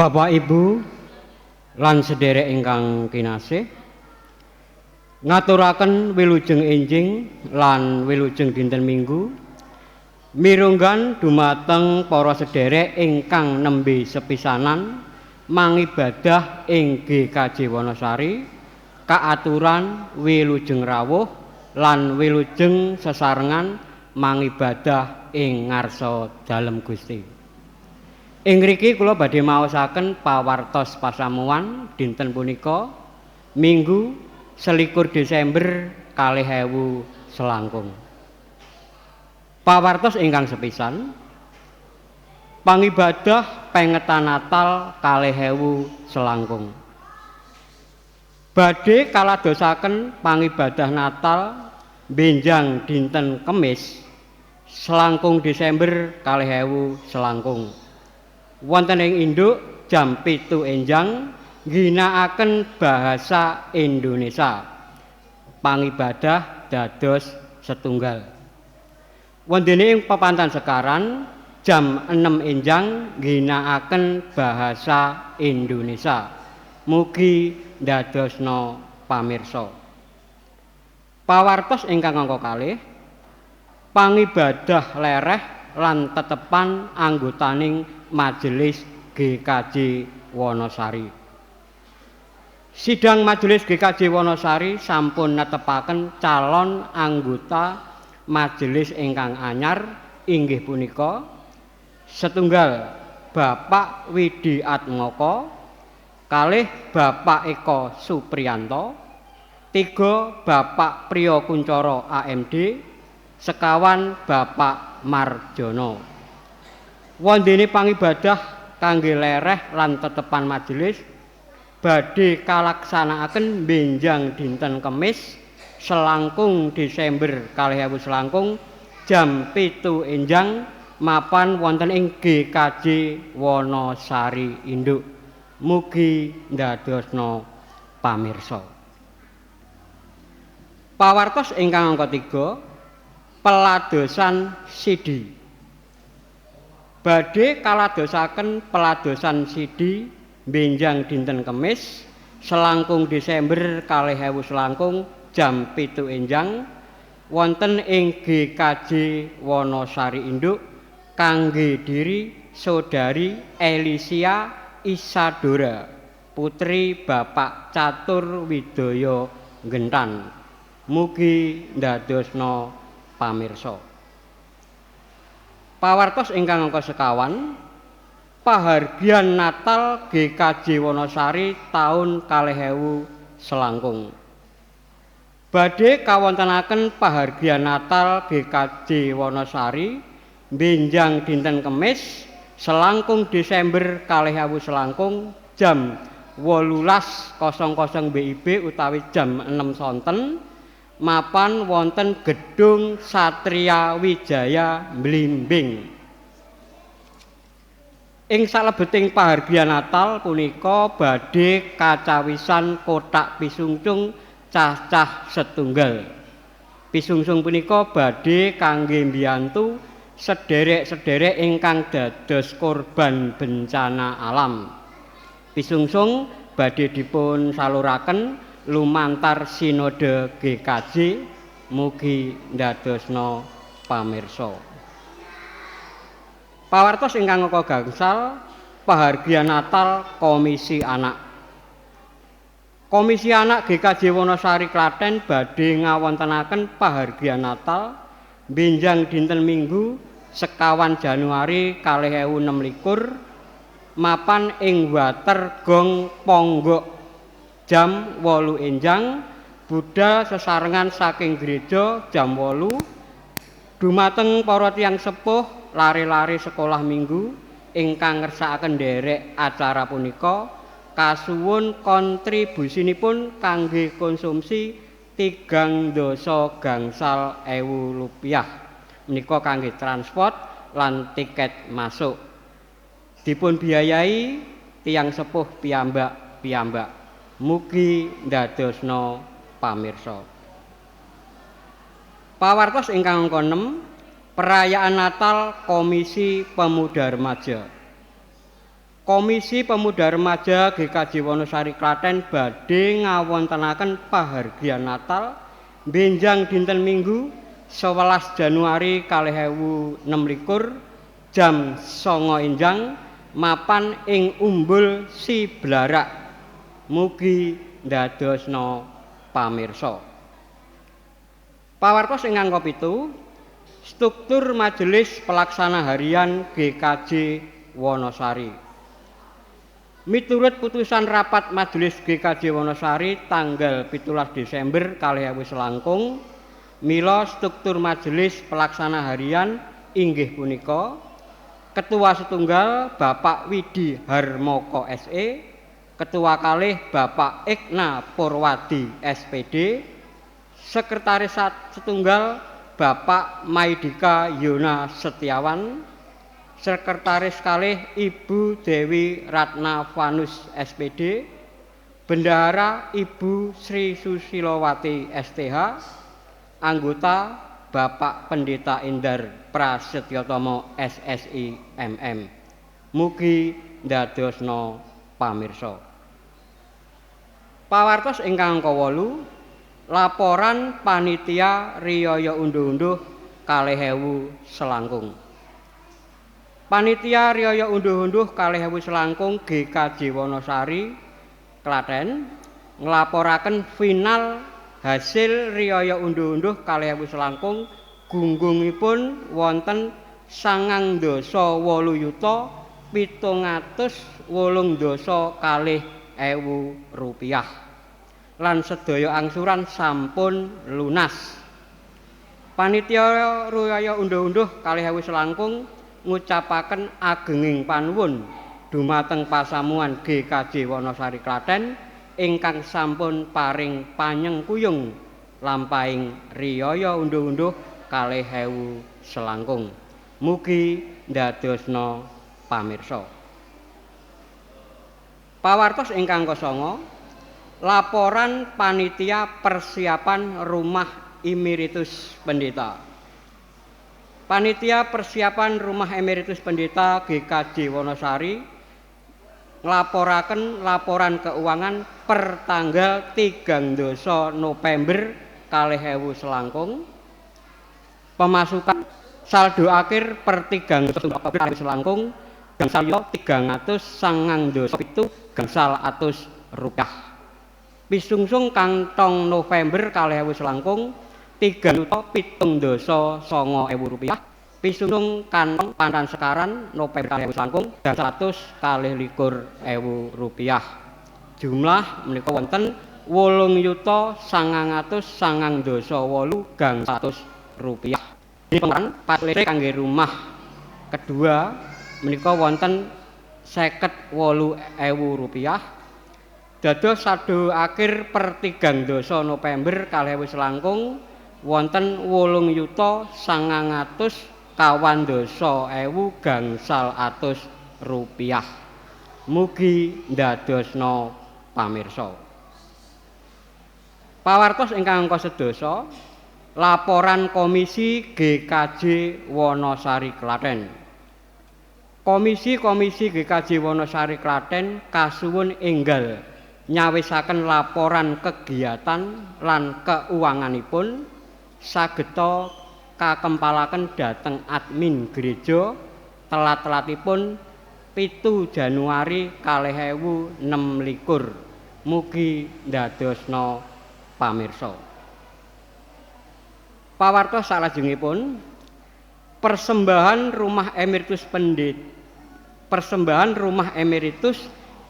Bapak Ibu lan sedherek ingkang kinasih, ngaturaken wilujeng enjing lan wilujeng dinten Minggu mirunggan dumateng para sedherek ingkang nembe sepisanan mangibadah ing GKJ Wonosari kaaturan wilujeng rawuh lan wilujeng sesarengan mangibadah ing ngarsa dalem Gusti. Ing mriki kula badhe maosaken pawartos pasamuan dinten punika Minggu 21 Desember 2019. Pawartos ingkang sepisan, pangibadah pengetan Natal 2019. Badhe kaladosaken pangibadah Natal benjang dinten Kemis 19 Desember 2019. Wonten ing induk jam 7 enjang ngginakaken bahasa Indonesia. Pangibadah dados setunggal. Wondene ing pepantan sekaran jam 6 enjang ngginakaken bahasa Indonesia. Mugi ndadosna pamirsa. Pawartos ingkang angka kalih, pangibadah lereh lan tetepan anggotaning Majelis GKJ Wonosari. Sidang Majelis GKJ Wonosari sampun netepaken calon anggota majelis ingkang anyar inggih punika setunggal Bapak Widi Atmoko, kalih Bapak Eko Supriyanto, 3 Bapak Priyo Kuncoro AMD, sekawan Bapak Marjono. Wondene pangibadah kangge lereh lan tetepan majelis badhe kalaksanakaken benjang dinten Kemis 19 Desember 2019 jam 7 enjang mapan wonten ing GKJ Wonosari Induk. Mugi ndadosna pamirsa. Pawartos ingkang angka 3, peladosan sidi. Badhe kaladosaken peladosan sidi benjang dinten Kemis 19 Desember 2019 jam 7 enjang wonten ing GKJ Wonosari Induk kangge diri Saudari Elisia Isadora putri Bapak Catur Widaya Gentan. Mugi ndadosna pamirsa. Pawartos ingkang angka sekawan, pahargyan Natal GKJ Wonosari taun 2019. Badhe kawontenaken pahargyan Natal GKJ Wonosari benjang dinten Kemis 19 Desember 2019 jam 18.00 WIB utawi jam 6 sonten mapan wonten Gedung Satria Wijaya Blimbing. Ing salebeting pahargyan Natal punika badhe kacawisan kotak pisungsung cacah setunggal. Pisungsung punika badhe kangge mbiyantu sederek-sederek ingkang dados korban bencana alam. Pisungsung badhe dipun saluraken lumantar Sinode GKJ. Mugi ndadosna pamirsa. Pawartos ingkang angka gangsal, pahargyan Natal Komisi Anak. Komisi Anak GKJ Wonosari Klaten badhe ngawontenaken pahargyan Natal benjang dinten Minggu 1 Januari 2026 mapan ing Water Gong Ponggok jam 8 enjang budal sesarengan saking gereja jam 8 dumateng para tiyang sepuh lare-lare sekolah minggu ingkang ngersakaken nderek acara punika kasuwun kontribusinipun kangge konsumsi 3 dasa gangsal ewu rupiah menika kangge transport lan tiket masuk dipun biayai tiyang sepuh piyambak. Mugi ndadosna pamirsa. Pawartos ingkang angka 6, perayaan Natal Komisi Pemuda Remaja. Komisi Pemuda Remaja GKJ Wonosari Klaten badhe ngawontenaken pahargyan Natal benjang dinten Minggu 11 Januari 2026 jam 09.00 enjang mapan ing Umbul Siblarak. Mugi ndadosna pamirsa. Pawartos ingkang kapitu, struktur Majelis Pelaksana Harian GKJ Wonosari. Miturut putusan rapat Majelis GKJ Wonosari tanggal 17 Desember 2019, mila struktur Majelis Pelaksana Harian inggih punika Ketua Setunggal Bapak Widi Harmoko SE, Ketua Kalih Bapak Ekna Purwadi SPD, Sekretaris Setunggal Bapak Maidika Yona Setiawan, Sekretaris Kalih Ibu Dewi Ratna Vanus SPD, Bendahara Ibu Sri Susilowati STH, anggota Bapak Pendeta Indar Prasetyotomo SSI MM. Mugi ndadosna pamirsa. Pawartos ingkang kawolu, laporan panitia riyaya unduh-unduh 2000 selangkung. Panitia riyaya unduh-unduh 2000 selangkung GKJ Wonosari Klaten nglaporaken final hasil riyaya unduh-unduh 2000 selangkung gunggungipun wonten 9.780.780.000 rupiah lan sedaya angsuran sampun lunas. Panitia riyaya unduh-unduh 2000 selangkung ngucapaken agenging panuwun dumateng pasamuan GKJ Wonosari Klaten ingkang sampun paring panyengkuyung lampahing riyaya unduh-unduh 2000 selangkung. Mugi ndadosna pamirsa. Pawartos ingkang kasanga, laporan panitia persiapan rumah emeritus pendeta. Panitia persiapan rumah emeritus pendeta GKJ Wonosari nglaporaken laporan keuangan per tanggal 3 November 2000 selangkung. Pemasukan saldo akhir per 3 Oktober 2000 selangkung gangsal 397.700 rupiah. Pisungsung kantong November 2000 selangkung 3.709.000 rupiah. Pisungsung kantong Pandan Sekaran November 2000 selangkung 100.000 rupiah. Jumlah menika wonten 8.998.100 rupiah. Ini pengeran patlere kangge rumah kedua menika wonten 58.000 rupiah. Dados saldo akhir per 3 November 2000 selangkung wonten 8.998.000 gangsal atus rupiah. Mugi ndadosna pamirsa. Pawartos ingkang kasedasa, laporan Komisi GKJ Wonosari Klaten. Komisi GKJ Wonosari Klaten kasuwun enggal nyawisaken laporan kegiatan lan keuanganipun sageta kakempalaken dhateng admin gereja telat-telatipun 7 Januari 2026. Mugi ndadosna pamirsa. Pawartos salajengipun persembahan rumah emeritus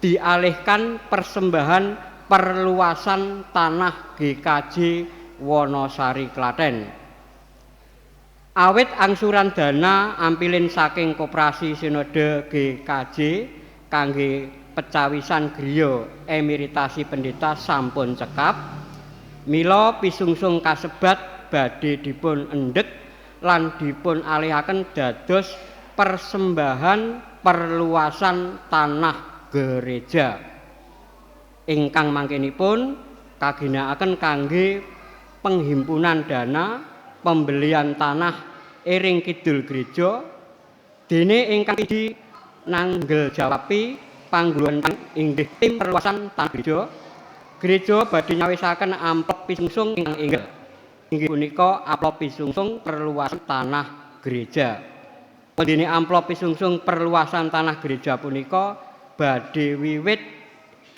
dialihkan persembahan perluasan tanah GKJ Wonosari Klaten. Awit angsuran dana ampilin saking Koperasi Sinode GKJ kangge pecawisan griya emeritasi pendeta sampun cekap, mila pisungsung kasebat badhe dipun endhet lan dipun alihaken dados persembahan perluasan tanah gereja ingkang mangkenipun kaginakaken kangge penghimpunan dana pembelian tanah ing kidul gereja dene ingkang siji nanggel jawapi pangguluhan inggih tim perluasan tanah gereja. Gereja badhe nyawisaken amplop pisungsung ingkang inggil. Inggih punika amplop pisungsung perluasan tanah gereja. Dene amplop pisungsung perluasan tanah gereja punika badhe wiwit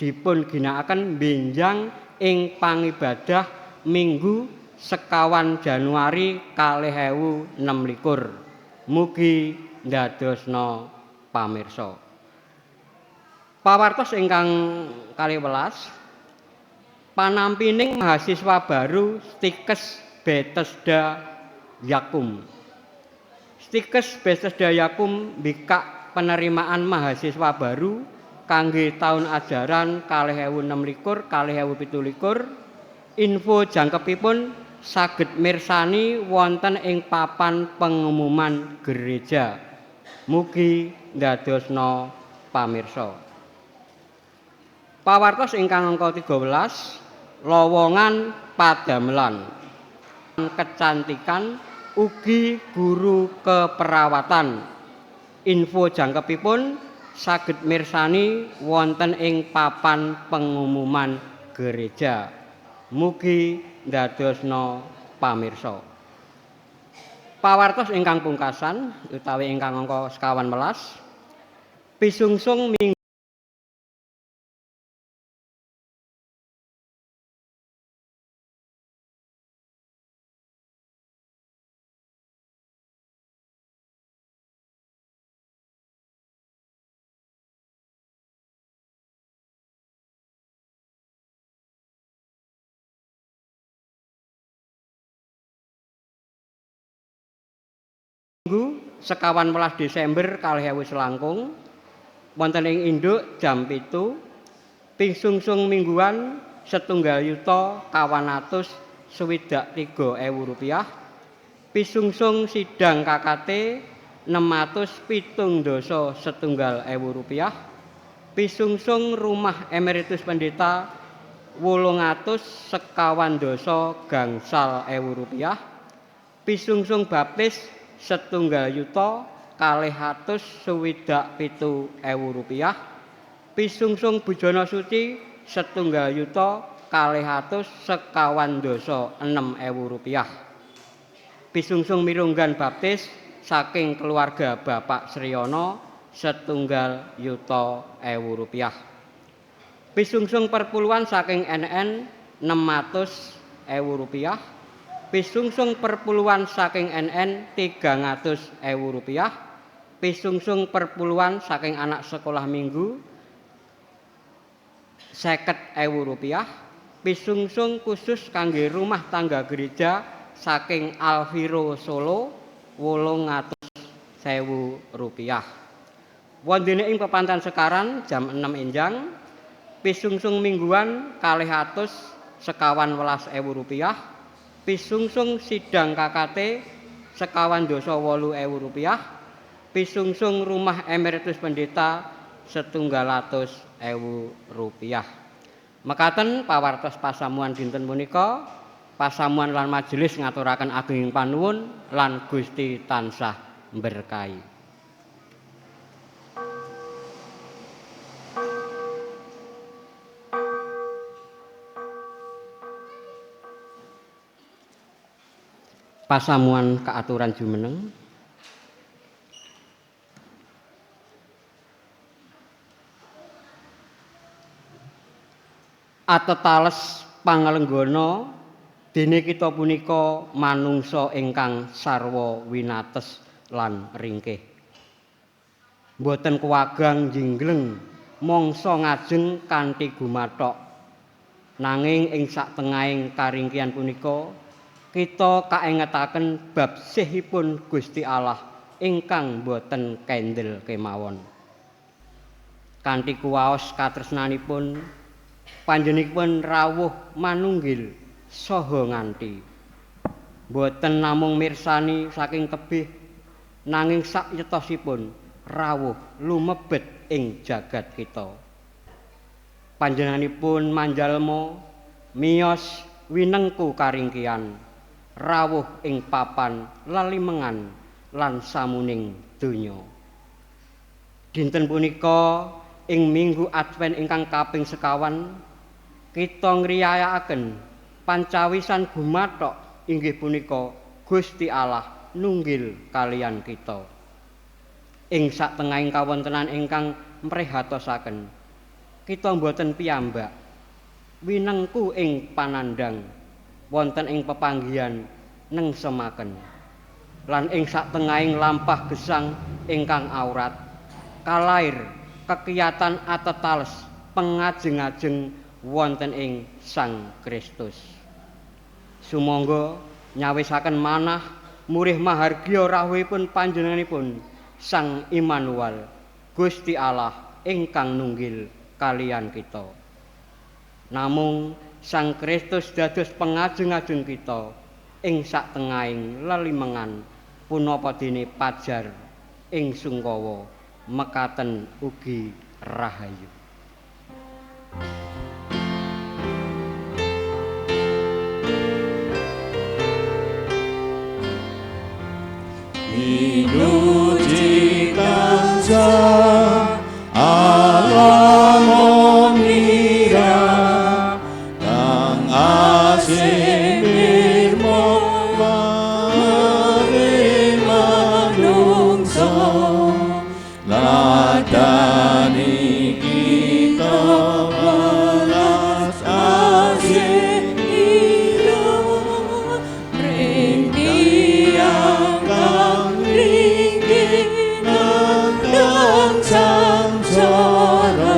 dipun ginakaken benjang ing pangibadah Minggu sekawan Januari 2026. Mugi ndadosna pamirsa. Pawartos ingkang 12 panampining mahasiswa baru Stikes Bethesda Yakum. Stikes Bethesda Yakum mbikak penerimaan mahasiswa baru kangge taun ajaran 2026-2027. Info jangkepipun saged mirsani wonten ing papan pengumuman gereja. Mugi ndadosna pamirsa. Pawartos ingkang angka 13 lowongan padamelan kecantikan ugi guru keperawatan. Info jangkepipun saged mirsani wonten ing papan pengumuman gereja. Mugi ndadosna pamirsa. Pawartos ingkang pungkasan utawi ingkang angka 11 pisungsung minggu sekawan welas Desember 2019 wonten ing induk jam 7 pingsungsung mingguan Rp1.963.000 pisungsung sidang KKT Rp671.000 pisungsung rumah emeritus pendeta Rp851.000 pisungsung baptis Rp1.267.000 pisungsung bujana suci Rp1.251.006 pisungsung mirunggan baptis saking keluarga Bapak Sriono Rp1.000.000 pisungsung perpuluhan saking NN Rp600.000 pisungsung perpuluhan saking NN Rp300.000 pisungsung perpuluhan saking anak sekolah minggu Rp50.000 pisungsung khusus kangge rumah tangga gereja saking Alviro Solo Rp800.000 wondene ing pepantan sekaran jam 6 enjang pisungsung mingguan Rp251.000 pisungsung sidang KKT Rp8.800.000 pisungsung rumah emeritus pendeta Rp1.000.000 mekaten pawartos pasamuan dinten punika pasamuan lan majelis ngaturaken agunging panuwun lan Gusti tansah mberkahi. Pasamuan kaaturan jumeneng. Atetales pangalenggana dene kita punika manungsa ingkang sarwa winates lan ringkih. Mboten kuwagang njinggleng mangsa ngajeng kanthi gumathok. Nanging ing satengahing karingkihan punika kita kaengetaken bab sihipun Gusti Allah ingkang boten kendel kemawon. Kanthi kuwaos katresnanipun panjenenganipun rawuh manunggil saha nganti. Boten namung mirsani saking tebih nanging sakyetosipun rawuh lumebet ing jagat kita. Panjenenganipun manjalma miyos winengku karingkihan rawuh ing papan lelimengan lan samuning donya. Dinten punika ing Minggu Advent ingkang kaping sekawan kita ngriyayakaken pancawisan gumathok inggih punika Gusti Allah nunggil kaliyan kita. Ing satengahing kawontenan ingkang mrehatosaken kita boten piyambak winengku ing panandang wonten ing pepanggihan nengsemaken lan ing satengahing lampah gesang ingkang awrat kalair kekiyatan atetales pengajeng-ajeng wonten ing Sang Kristus. Sumangga nyawisaken manah murih mahargya rawuhipun panjenenganipun Sang Immanuel Gusti Allah ingkang nunggil kaliyan kita. Namung Sang Kristus dados pengajeng-ajeng kita ing satengahing lelimengan punapa dene pajar ing sungkawa mekaten ugi rahayu. Pinuji tansah Allah mengira kang asih nirma mari manungsa ladani kita welas asih ira ring tiyang kang ringgih nandang sangsara.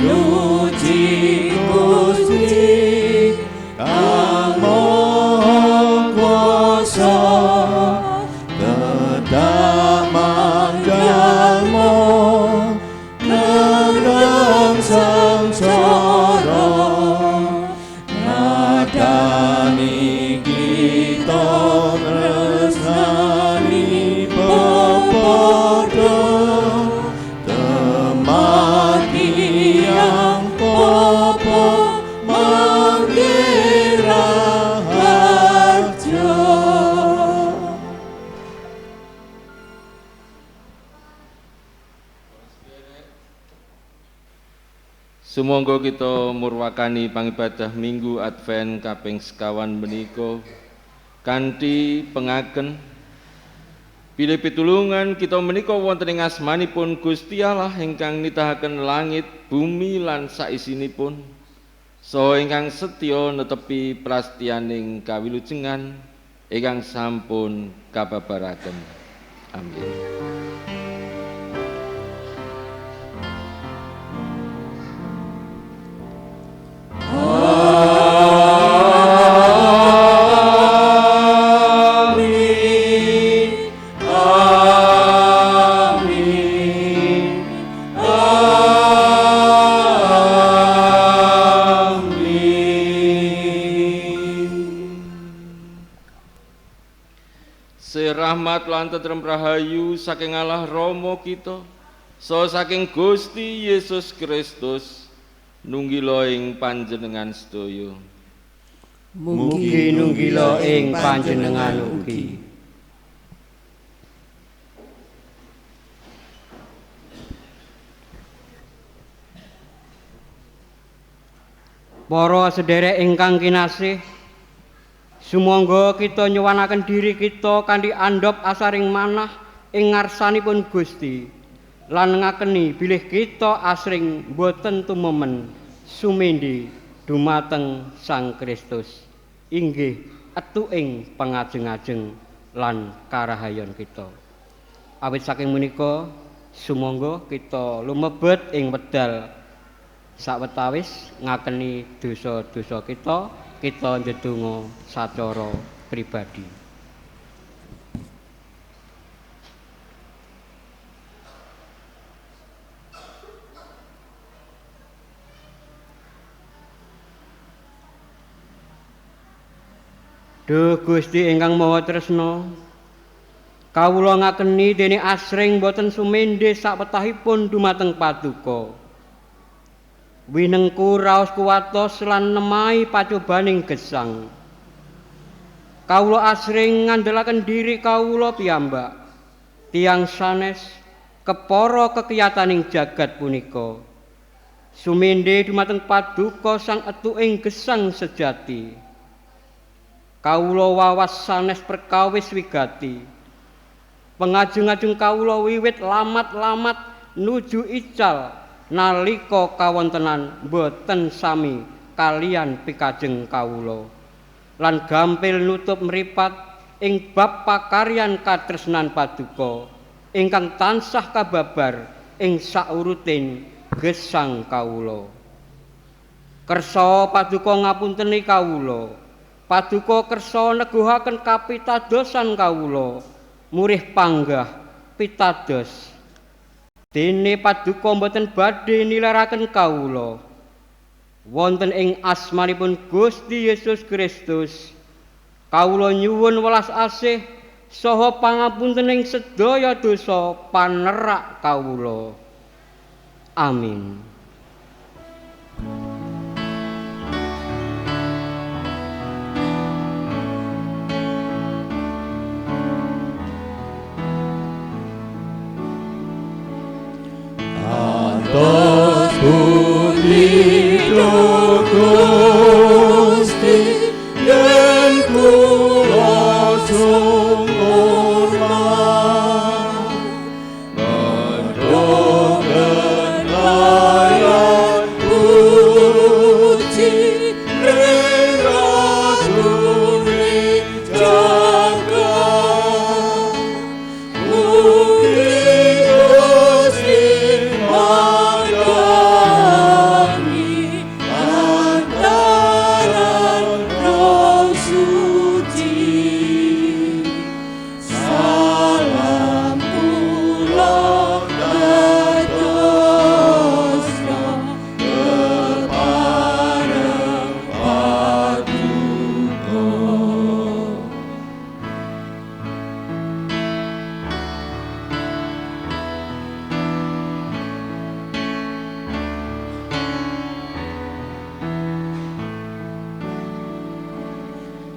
Pinuji Gusti kang Maha Kuasa tetap manjalma nandang sangsara ngadani kita tresnani pepadha temati yang popo mangira harjo. Sumangga kita murwakani pangibadah Minggu Advent kaping sekawan menika kanthi pengaken bilih pitulungan kita menika wonten ing asmanipun Gusti Allah ingkang nitahaken langit, bumi lan saisinipun saha ingkang setya netepi prasetyaning kawilujengan ingkang sampun kababaraken. Amin. Rahmat lan tentrem rahayu saking Allah Rama kita saha saking Gusti Yesus Kristus nunggila ing panjenengan sedaya. Mugi nunggila ing panjenengan ugi. Para sedherek ingkang kinasih, sumangga kita nyuwanaken diri kita kanthi andhap asaring manah ing ngarsanipun Gusti lan ngakeni bilih kita asring boten tumemen sumendhi dumateng Sang Kristus inggih etuking pangajeng-ajeng lan karahayon kita. Awit saking menika sumangga kita lumebet ing wedal sawetawis ngakeni dosa-dosa kita ndedonga sacara pribadi. Duh Gusti ingkang Maha Tresna, kawula ngakeni dene asring boten sumendhe sawetahipun dumateng paduka. winengku raos kuwatos lan nemahi pacobaning gesang. Kawula asring ngandhelaken diri kawula piyambak, tiyang sanes kepara kekiyataning jagat punika. Sumindhe dumateng paduka sang etuking gesang sejati. Kawula wawas sanes perkawis wigati. Pengajeng-ajeng kawula wiwit lamat-lamat nuju ical nalika kawontenan boten sami kalian pikajeng kawula. Lan gampil nutup mripat ing bab pakaryan katresnan paduka ingkang tansah kababar ing sauruting gesang kawula. Kersa paduka ngapunteni kawula. Paduka kersa neguhaken kapitadosan kawula. Murih panggah pitados. Dene paduka mboten badhe nilaraken kawula. Wonten ing asmanipun Gusti Yesus Kristus, kawula nyuwun welas asih saha pangampuntening sedaya dosa panerak kawula. Amin. Atas budi Gusti yen kula sungurman mendhoken layan puji ring ratuning jagat mugi Gusti magani antaran roh suci. Salam kula dadosna kepareng paduka.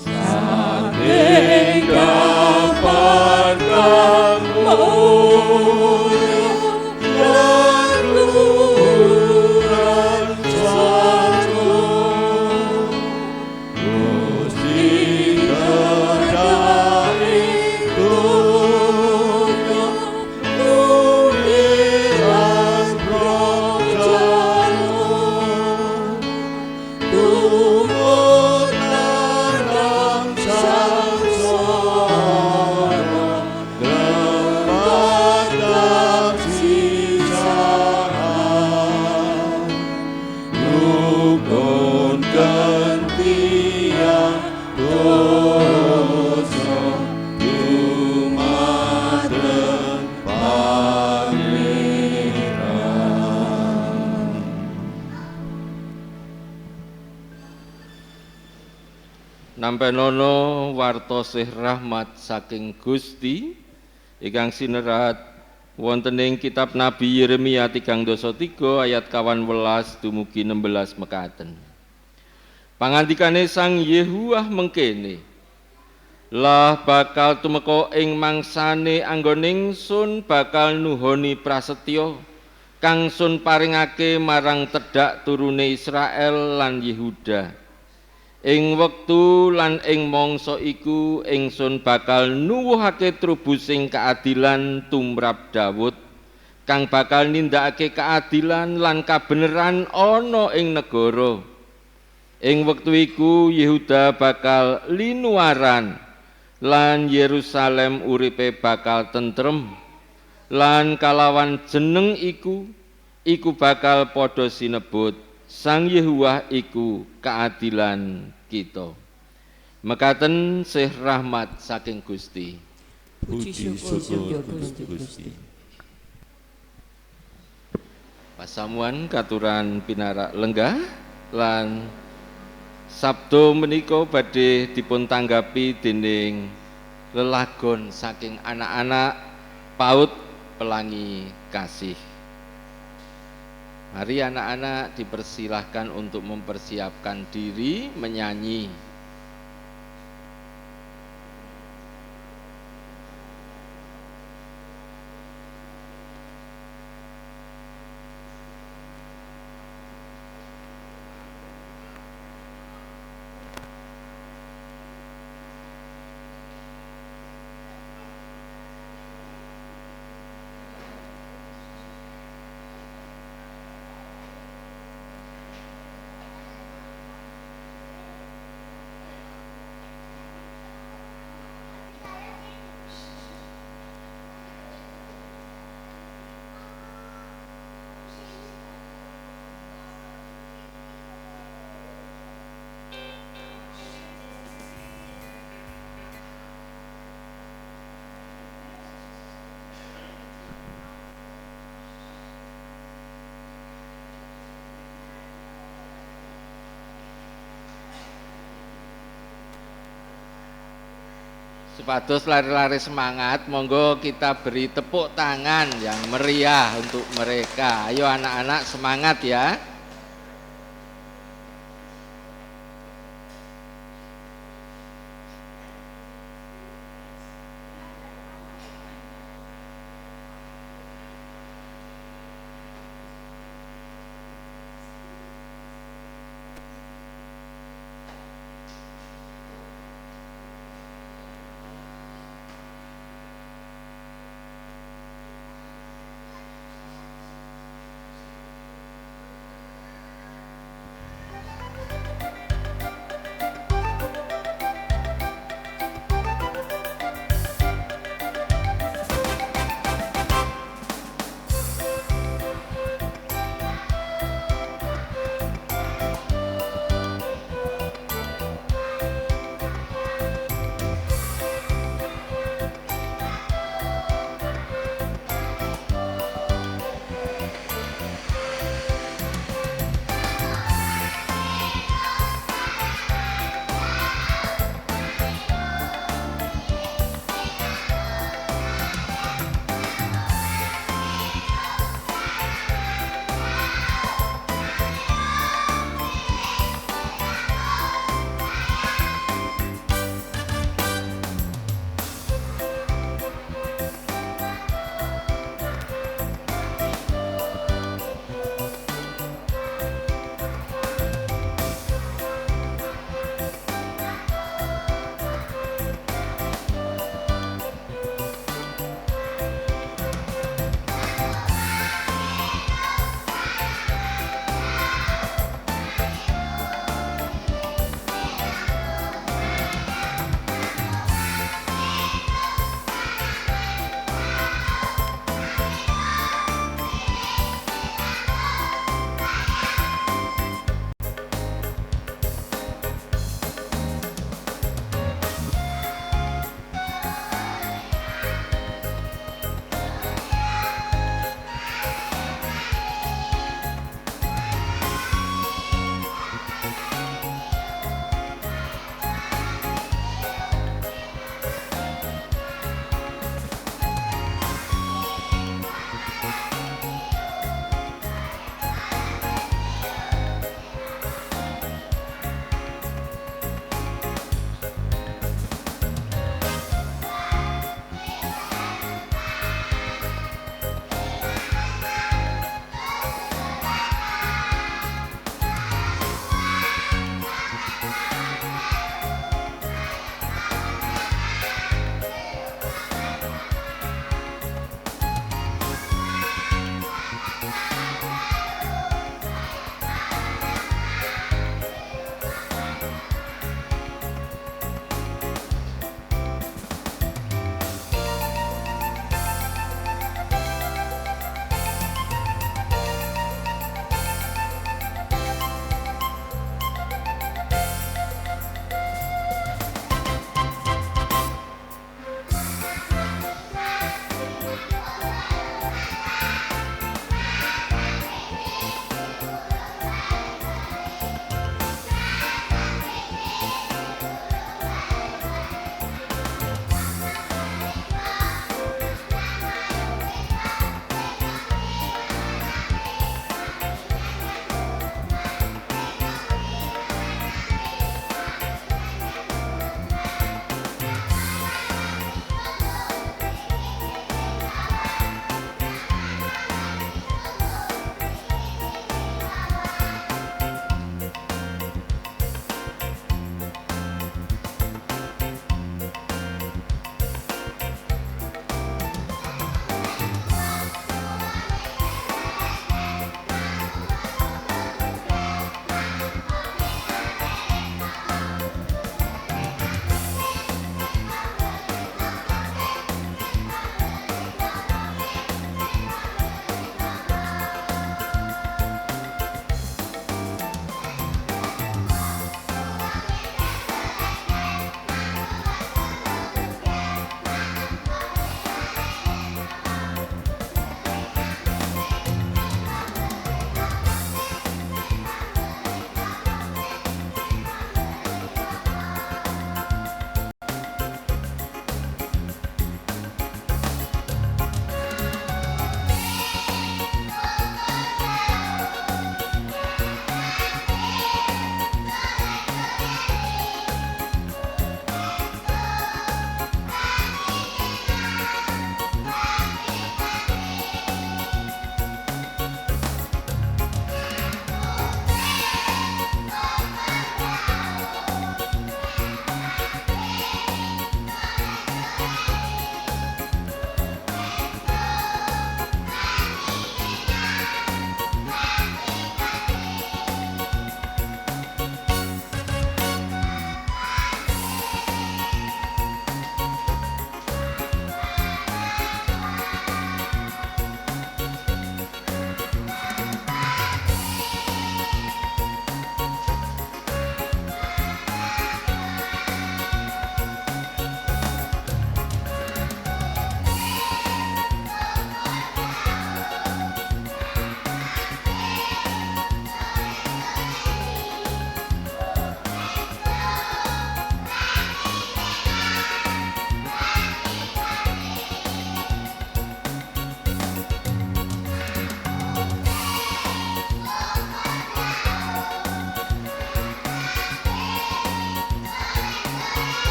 Saking kapan kang mulya lan luhuran swarga, Gusti kedah ing donya nuliran prajana. Tumut larang sangsara, grembakan sisahan, rukun gentian dosa, dumadeng Pangeran. Nampenono wartosih rahmat saking Gusti ingkang sinerat wonten ing kitab Nabi Yeremia 3 ayat 18 dumugi 16 mekaten. Pangandikane Sang Yehuwah mengkene, lah bakal tumeka ing mangsane anggoning sun bakal nuhoni prasetya kang sun paringake marang tedhak turune Israel lan Yehuda. Ing wektu lan ing mangsa iku ingsun bakal nuwuhake trubusing keadilan tumrap Daud kang bakal nindakake keadilan lan kabeneran ana ing negara. Ing wektu iku Yehuda bakal linuaran lan Yerusalem uripe bakal tentrem lan kalawan jeneng iku bakal padha sinebut Sang Yehuwah iku keadilan kita. Mekaten sih rahmat saking Gusti. Puji syukur Gusti. Pasamuan katuran pinarak lenggah lan sabdo menika badhe dipun tanggapi dening lelagon saking anak-anak PAUD Pelangi Kasih. Mari anak-anak dipersilahkan untuk mempersiapkan diri menyanyi. Supados lari-lari semangat, monggo kita beri tepuk tangan yang meriah untuk mereka. Ayo anak-anak semangat ya.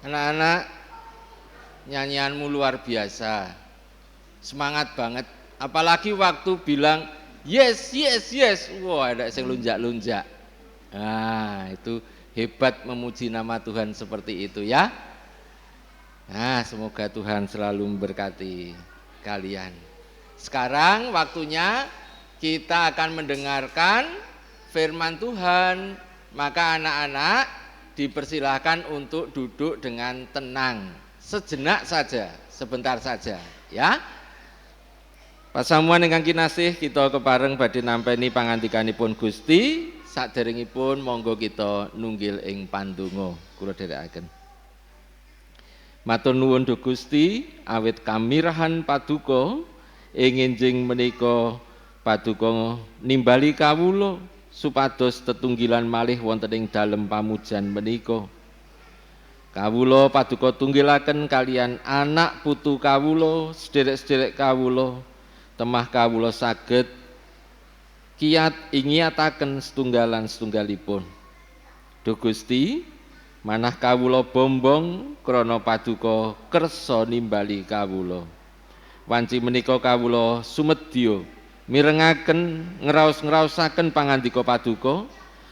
Anak-anak, nyanyianmu luar biasa. Semangat banget. Apalagi waktu bilang yes, yes, yes. Wah, ada yang lunjak-lunjak. Nah, itu hebat memuji nama Tuhan seperti itu ya. Nah, semoga Tuhan selalu memberkati kalian. Sekarang waktunya kita akan mendengarkan firman Tuhan. Maka anak-anak dipersilahkan untuk duduk dengan tenang. Sejenak saja, sebentar saja ya. Pasamuan ingkang kinasih, kita kepareng badhe nampi pangandikanipun Gusti. Saderengipun monggo kita nunggil ing pandonga. Kula dherekaken. Matur nuwun Duh Gusti, awit kamirahan paduka ing enjing menika paduka nimbali kawula supados tetunggilan malih wonten ing dalem pamujan menika. Kawula paduka tunggilaken kalian anak putu kawula, sederek-sederek kawula, temah kawula saged kiat ingiataken setunggalan-setunggalipun. Duh Gusti, manah kawula bombong krana paduka kersa nimbali kawula. Wanci menika kawula sumedya mirengaken ngraos-ngraosaken pangandika paduka,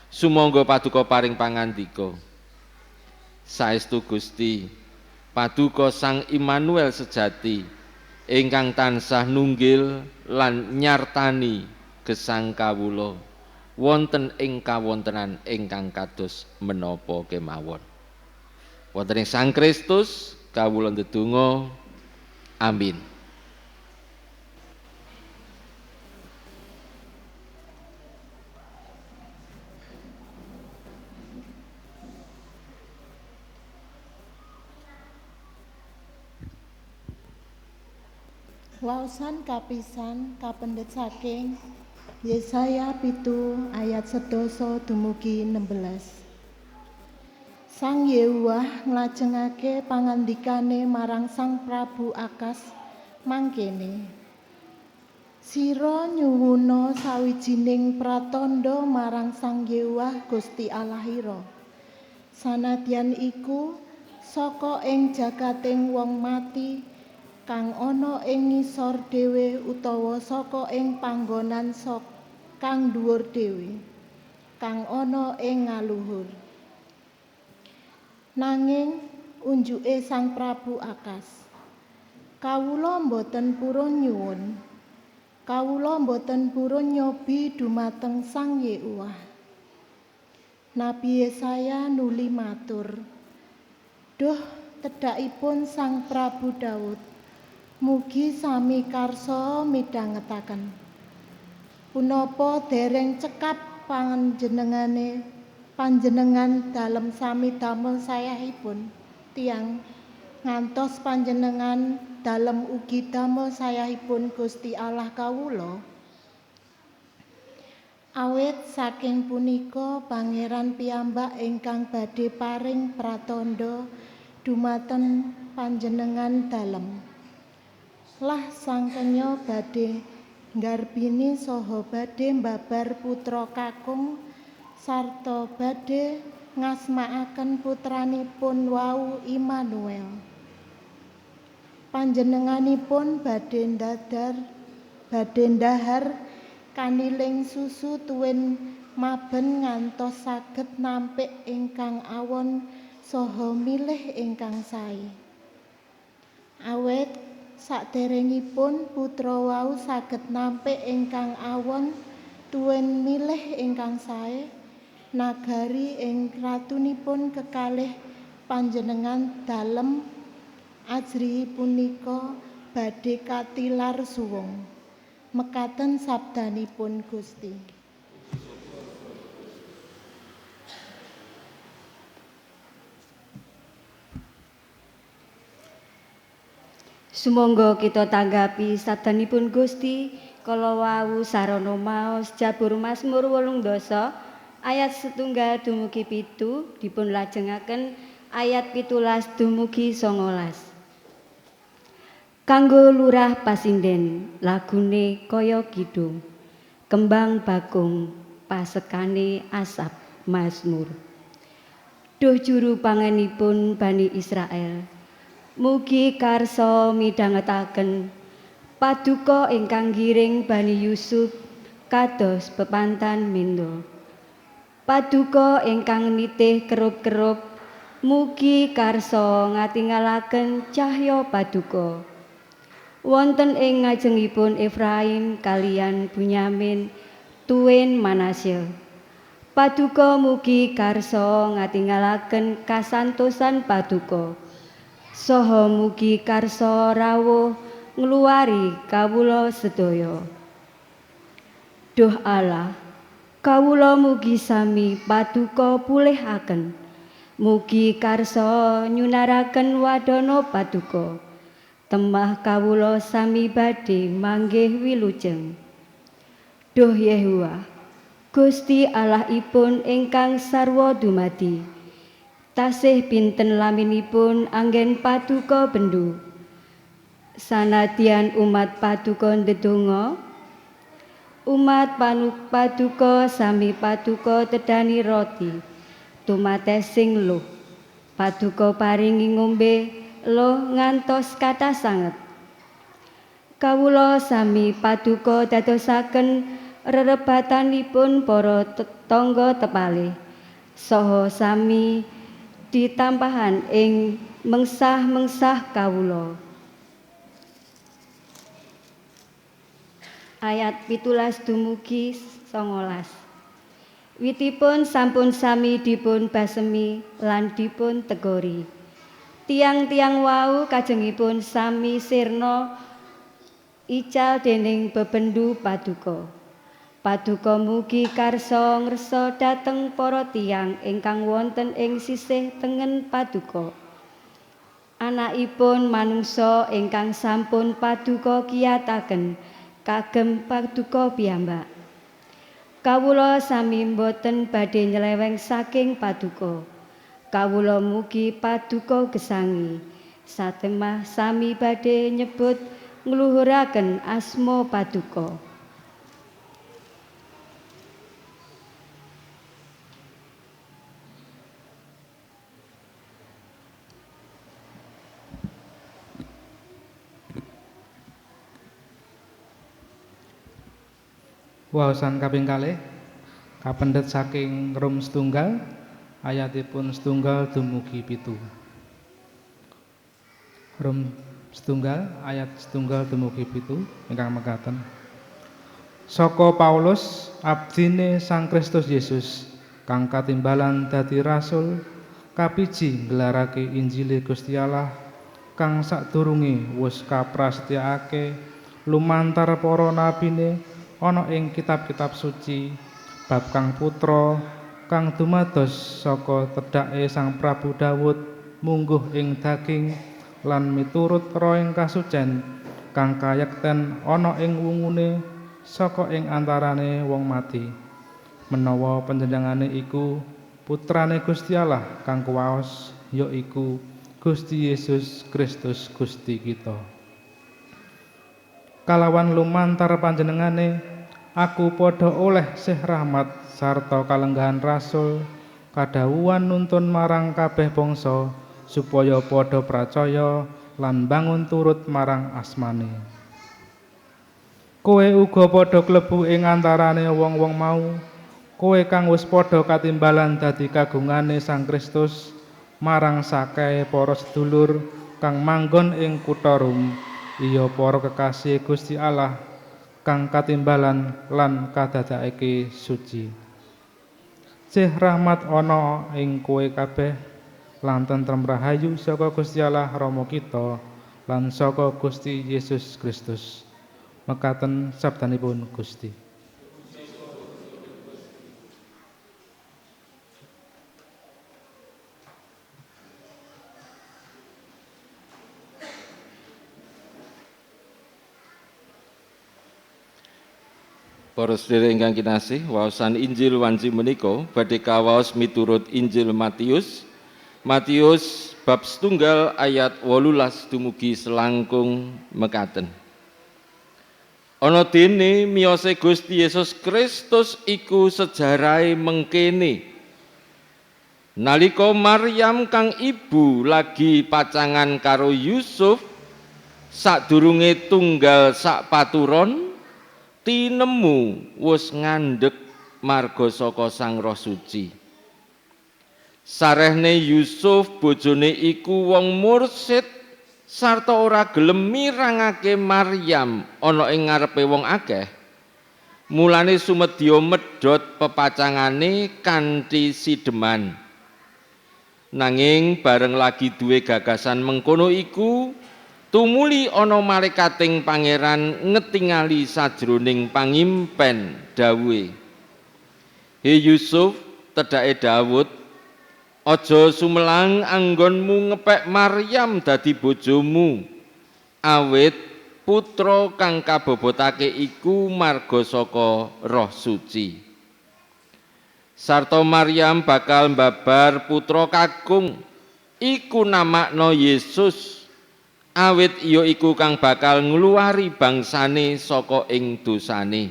sumangga paduka paring pangandika. Saestu Gusti, paduka Sang Immanuel sejati ingkang tansah nunggil lan nyartani gesang kawula wonten ing kawontenan ingkang kados menapa kemawon. Wonten ing Sang Kristus kawula ndedonga. Amin. Waosan kapisan kapendhet saking Yesaya 7 ayat 11 dumugi 16. Sang Yehuwah nglajengake pangandikane marang Sang Prabu Akas mangkene. Sira nyuwuna sawijining pratandha marang Sang Yehuwah Gusti Allahira. Sanadyan iku saka ing jagating wong mati kang ana ing ngisor dhewe utawa saka ing panggonan kang dhuwur dhewe kang ana ing ngaluhur. Nanging unjuke Sang Prabu Akas, kawula mboten purun nyuwun, kawula mboten purun nyobi dumateng Sang Yehuwah. Nabi Yesaya nuli matur, "Duh tedhakipun Sang Prabu Daud, mugi sami karsa midhangetaken. Punapa dereng cekap panjenengan dalem sami damel sayahipun tiyang ngantos panjenengan dalem ugi damel sayahipun Gusti Allah kawula? Awit saking punika Pangeran piyambak ingkang badhe paring pratandha dumateng panjenengan dalem. Lah sang kenya badhe nggarbini saha badhe mbabar putra kakung sarta badhe ngasmakaken putranipun wau Immanuel. Panjenenganipun badhe ndahar kaniling susu tuwin maben ngantos saged nampik ingkang awon saha milih ingkang sae. Awit saderengipun putra wau saged nampik ingkang awon tuwin milih ingkang sae, nagari ing ratunipun kekalih panjenengan dalem ajri punika badhe katilar suwung. Mekaten sabdanipun Gusti. Sumangga kita tanggapi sabdanipun Gusti kala wau sarana maos Jabur Mazmur 18 ayat 1 dumugi 7 dipun lajengaken ayat 17 dumugi 19. Kanggo lurah pasinden lagune kaya kidung, kembang bakung pasekane asap Mazmur. Duh juru panganipun Bani Israel, mugi karsa midhangetaken paduka ingkang giring Bani Yusuf kados pepantan mindo. Paduka ingkang nitih kerup-kerup, mugi karsa ngatingalaken cahya paduka. Wonten ing ngajengipun Efraim kalian Bunyamin tuwin Manasya. Paduka mugi karsa ngatingalaken kasantosan paduka. Saha mugi karsa rawuh ngluwari kawula sedaya. Duh Allah, kawula mugi sami paduka pulihaken. Mugi karsa nyunaraken wadana paduka. Temah kawula sami badhe manggih wilujeng. Duh Yehuwa, Gusti Allahipun ingkang sarwa dumadi, tasih pinten laminipun anggen paduka bendu. Sanadyan umat paduka ndedonga, umat paduka sami paduka tedani roti, tumates sing luh, paduka paringi ngombe luh ngantos kathah sanget. Kawula sami paduka dadosaken rerebatanipun para tetangga tepalih, saha sami ditampahan ing mengsah-mengsah kawula. Ayat 17 dumugi 19. Witipun sampun sami dipun basemi lan dipun tegori. Tiang-tiang wau kajengipun sami sirna ical dening bebendu paduka. Paduka mugi karsa ngresa dhateng para tiyang ingkang wonten ing sisih tengen paduka. Anakipun manungsa ingkang sampun paduka kiyataken kagem paduka piyambak. Kawula sami boten badhe nyeleweng saking paduka. Kawula mugi paduka gesangi. Satemah sami badhe nyebut ngluhuraken asma paduka. Waosan kaping kalih kapendhet saking Rum setunggal ayatipun setunggal dumugi 7. Rum setunggal ayat setunggal dumugi 7 ingkang mekaten. Saka Paulus abdine Sang Kristus Yesus kang katimbalan dadi rasul kapiji nggelarake Injile Gusti Allah kang sadurunge wis kaprasetyakake lumantar para nabine ana ing kitab-kitab suci bab kang putra kang dumados saka tedhake Sang Prabu Daud mungguh ing daging lan miturut roh ing kasucen kang kayekten ana ing wungune saka ing antarane wong mati menawa panjenengane iku putrane Gusti Allah kang kuwaos ya iku Gusti Yesus Kristus Gusti kita. Kalawan lumantar panjenengane aku padha oleh sih rahmat sarta kalenggahan rasul kadhawuhan nuntun marang kabeh bangsa supaya padha pracaya lan bangun turut marang asmane. Kowe uga padha klebu ing antarane wong-wong mau, kowe kang wis padha katimbalan dadi kagungane Sang Kristus marang sakae para sedulur kang manggon ing kutha Rom. Iya para kekasih Gusti Allah kang katimbalan lan kadadake suci. Sih rahmat ana ing kowe kabeh lan tentrem rahayu saka Gusti Allah Rama kita lan saka Gusti Yesus Kristus. Mekaten sabdanipun Gusti. Para sedherek ingkang kinasih, waosan Injil wanci menika badhe kawaos miturut Injil Matius. Matius bab 1 ayat 18 dumugi selangkung mekaten. Ana dene miyose Gusti Yesus Kristus iku sejarahe mengkene. Nalika Maryam kang ibu lagi pacangan karo Yusuf sadurunge tunggal sak paturon tinemu wis ngandhek marga saka Sang Roh Suci. Sarehne Yusuf bojone iku wong mursid sarta ora gelem mirangake Maryam ana ing ngarepe wong akeh. Mulane sumedya medhot pepacangane kanthi sideman. Nanging bareng lagi duwe gagasan mengkono iku tumuli ana malaikating pangeran ngetingali sajroning pangimpen dawuhe, "He Yusuf, tedhake Daud, aja sumelang anggonmu ngepek Maryam dadi bojomu, awit putra kang kabobotake iku marga saka Roh Suci. Sarta Maryam bakal mbabar putra kakung, iku namakna Yesus, awit iya iku kang bakal ngluwari bangsane saka ing dosane.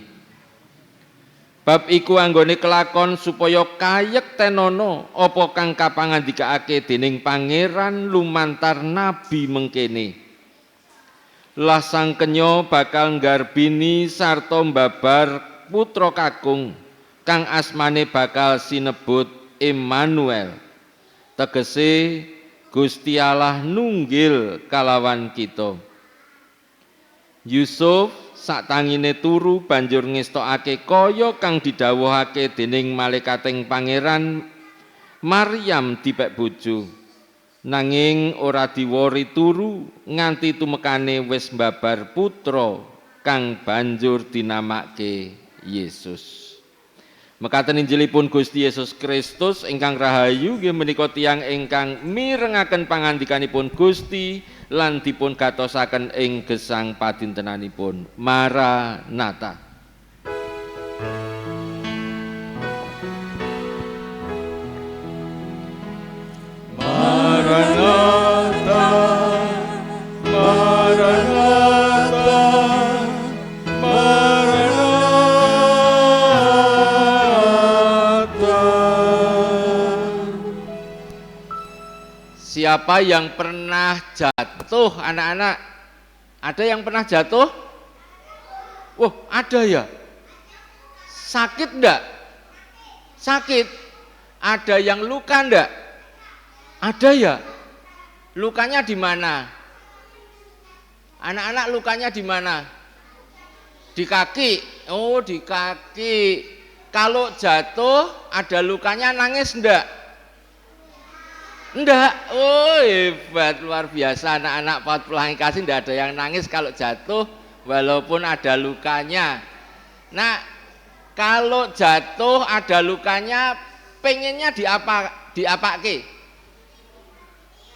Bab iku anggone kelakon supaya kayektenono apa kang kapangandikaake dening pangeran lumantar nabi mengkene. Lah sang kenya bakal nggarbini sarta mbabar putra kakung kang asmane bakal sinebut Immanuel, tegese Gusti Allah nunggil kalawan kita. Yusuf saktangine turu banjur ngestokake kaya kang didhawuhake dening malaikating pangeran, Maryam dipek bojo. Nanging ora diwori turu nganti tumekane wis mbabar putra kang banjur dinamake Yesus. Mekaten Injilipun Gusti Yesus Kristus ingkang rahayu nggih menika tiyang ingkang mirengaken pangandikanipun Gusti lan dipun gatosaken ing gesang padintenanipun. Maranatha. Maranatha, Maranatha, Maranatha. Siapa yang pernah jatuh, anak-anak? Ada yang pernah jatuh? Wah, ada ya? Sakit enggak? Sakit. Ada yang luka enggak? Ada ya? Lukanya di mana? Anak-anak lukanya di mana? Di kaki. Oh, di kaki. Kalau jatuh ada lukanya, nangis enggak? Enggak. Oh, hebat, luar biasa anak-anak Paut Pelangi Kasih, enggak ada yang nangis kalau jatuh walaupun ada lukanya. Nah, kalau jatuh ada lukanya, pengennya diapake?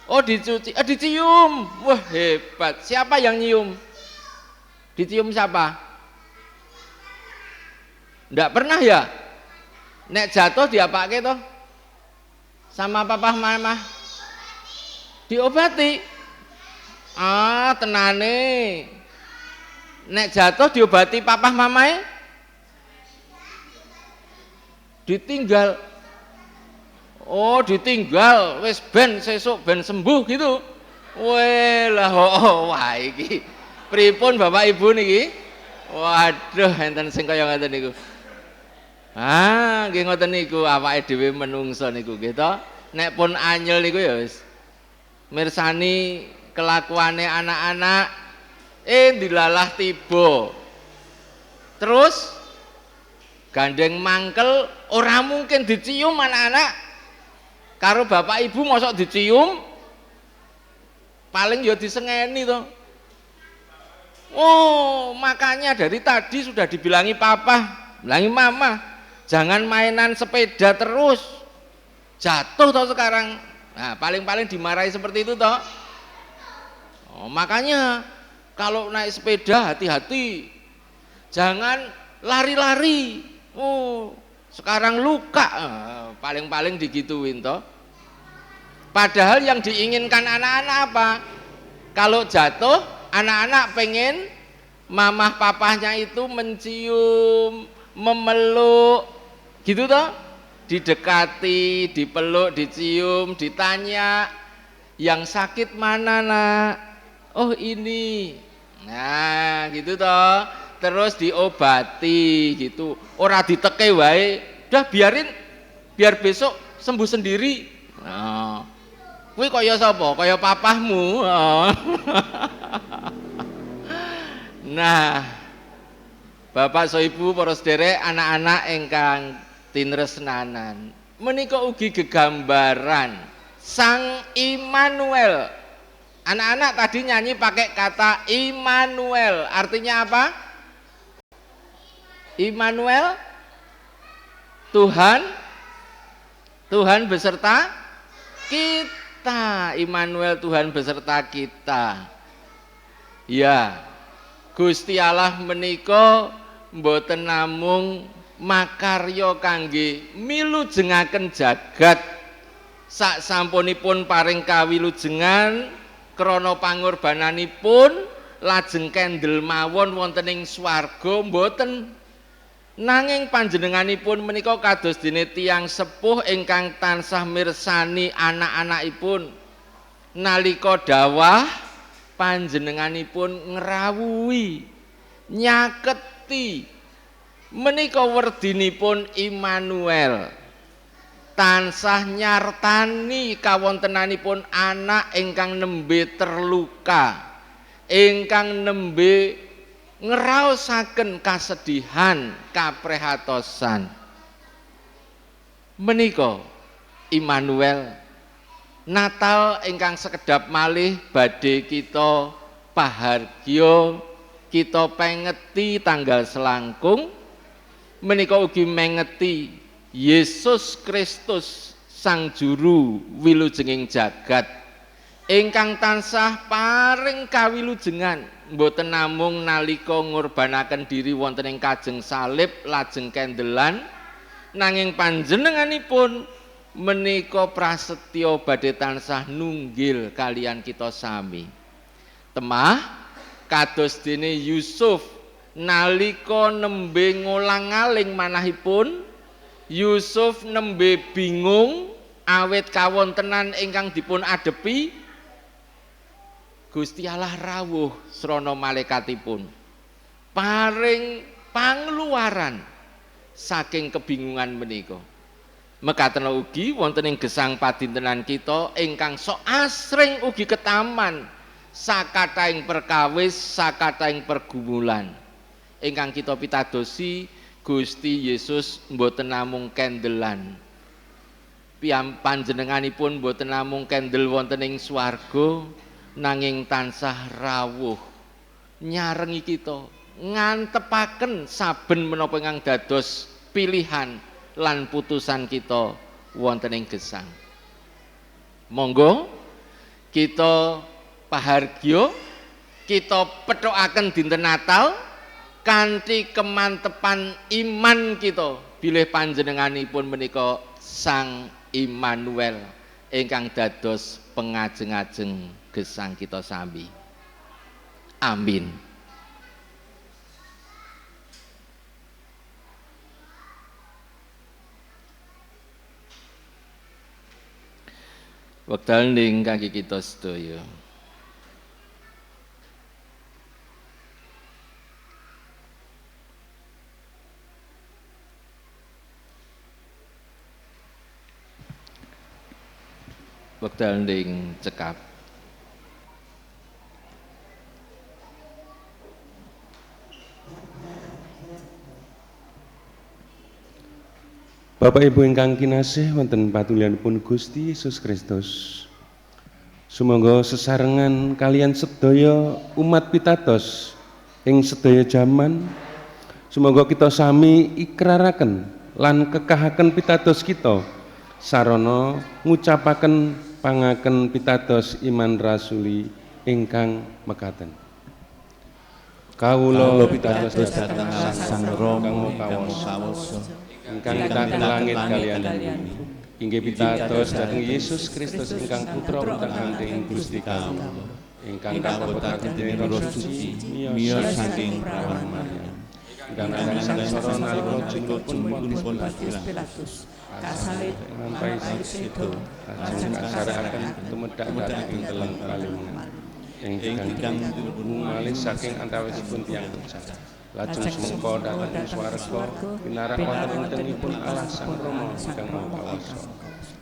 Oh, dicuci, dicium. Wah, hebat. Siapa yang nyium? Dicium siapa? Enggak pernah ya? Nek jatuh diapake toh? Sama papa mama? Diobati. Ah, tenane. Nek jatuh diobati papa mamae? Ditinggal. Oh, ditinggal, wis ben sesuk ben sembuh gitu. Welah, wah iki. Pripun Bapak Ibu niki? Waduh, enten sing kaya ngoten niku. Ah, nggih ngoten niku, awake dhewe menungso niku nggih to. Nek pun anyel niku ya wis mirsani kelakuane anak-anak dilalah tiba. Terus gandeng mangkel, ora mungkin dicium anak-anak. Karo bapak ibu mosok dicium, paling ya disengeni to. Oh, makanya dari tadi sudah dibilangi papa, bilangi mama, jangan mainan sepeda terus. Jatuh toh sekarang. Nah, paling-paling dimarahi seperti itu toh. Oh, makanya kalau naik sepeda hati-hati. Jangan lari-lari. Oh, sekarang luka. Paling-paling digituin toh. Padahal yang diinginkan anak-anak apa? Kalau jatuh, anak-anak pengen mamah papahnya itu mencium, memeluk, gitu toh. didekati, dipeluk, dicium, ditanya, yang sakit mana nak? Oh ini. Nah gitu toh, terus diobati gitu. Ora diteke wae, udah biarin, biar besok sembuh sendiri. Nah, kuwi kaya sapa? Kaya papahmu. Nah, Bapak so Ibu para sederek, anak-anak ingkang tinresnanan, menika ugi gegambaran Sang Immanuel. Anak-anak tadi nyanyi pakai kata Immanuel, artinya apa? Immanuel, Tuhan beserta kita. Immanuel, Tuhan beserta kita. Ya, Gusti Allah menika mboten namung makarya kangge milujengaken jagat, sak sampunipun paring kawilujengan krana pangorbananipun lajeng kendel mawon wonten ing swarga mboten, nanging panjenenganipun menika kados dene tiyang sepuh ingkang tansah mirsani anak-anakipun nalika dawah panjenenganipun ngrawuhi nyaketi menika werdinipun Immanuel, tansah nyartani kawontenanipun anak ingkang nembe terluka, ingkang nembe ngraosaken kasedihan, kaprihatosan. Menika Immanuel, Natal ingkang sekedap malih badhe kita pahargya, kita pengeti tanggal selangkung menika ugi mengeti Yesus Kristus Sang Juru wilujenging jagat ingkang tansah paring kawilujengan mboten namung nalika ngorbanaken diri wonten ing kajeng salib lajeng kendelan, nanging panjenenganipun menika prasetya badhe tansah nunggil kalian kita sami. Temah kados dene Yusuf nalika nembe ngolang-aling manahipun, Yusuf nembe bingung awit kawontenan ingkang dipun adepi, Gusti Allah rawuh srana malaikatipun paring pangluaran saking kebingungan menika. Mekaten ugi wonten ing gesang padintenan kita ingkang sok asring ugi ketaman sakataing perkawis, sakataing pergumulan ingkang kita pitadosi Gusti Yesus mboten namung kendelan, panjenenganipun mboten namung kendel wonten ing swarga, nanging tansah rawuh nyarengi kita, ngantepaken saben menapa ingkang dados pilihan lan putusan kita wonten ing gesang. Monggo kita pahargya, kita pethokaken dinten Natal kanthi kemantepan iman kita bilih panjenenganipun menika Sang Immanuel ingkang dados pengajeng-ajeng gesang kita sami. Amin. Wekdal ning kangge kita sedaya. Wekdal ning cekap. Bapak Ibu ingkang kinasih wonten patulyanipun Gusti Yesus Kristus, sumangga sesarengan kalian sedaya umat pitados ing sedaya jaman, sumangga kita sami ikraraken lan kekahaken pitados kita sarana ngucapaken pangaken pitados iman rasuli ingkang mekaten. Kawula pitados dhateng Sang Rama kawasa ingkang teng langit kaliyan bumi, inggih pitados dhateng Yesus Kristus ingkang putra putranipun Gusti kami, ingkang kabotaken dening Roh Suci miyos saking Prawan Maria, ingkang sangsara nalika jumlipun Pontius Pilatus, kasalit sampai situ lajeng kasaraken tumedak dhateng teleng kalimungan ingkang malih saking antawisipun tiyang pecah lajeng semengko dhateng swarga pinarak wonten ing tengipun Allah Sang Rama ingkang Maha Kawasa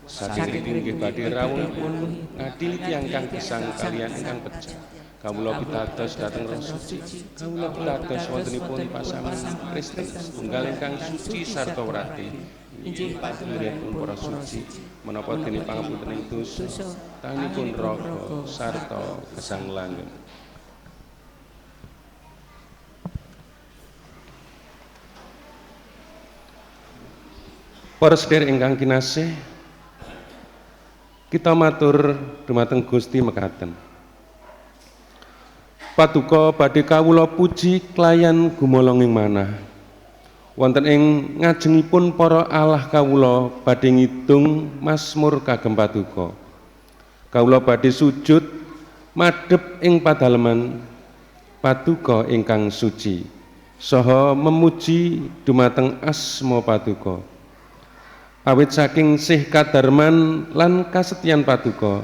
saking inggih badhe rawuhipun ngadili tiyang kang gesang kaliyan ingkang pecah kawula pitados dhateng Roh Suci kawula pitados wontenipun pasaman Kristen tunggal ingkang suci sarta werati injih patunggalipun para suci menapa dene pangapuntening dosa tanipun raga sarta gesang langgeng. Para sedherek ingkang kinasih, kita matur dumateng Gusti mekaten. Paduka badhe kawula puji klayan gumolonging manah. Wonten ing ngajengipun para Allah kawula badhe ngidung mazmur kagem paduka. Kawula badhe sujud madhep ing padaleman paduka ingkang suci saha memuji dumateng asma paduka. Awit saking sih kadarman lan kasetyan paduka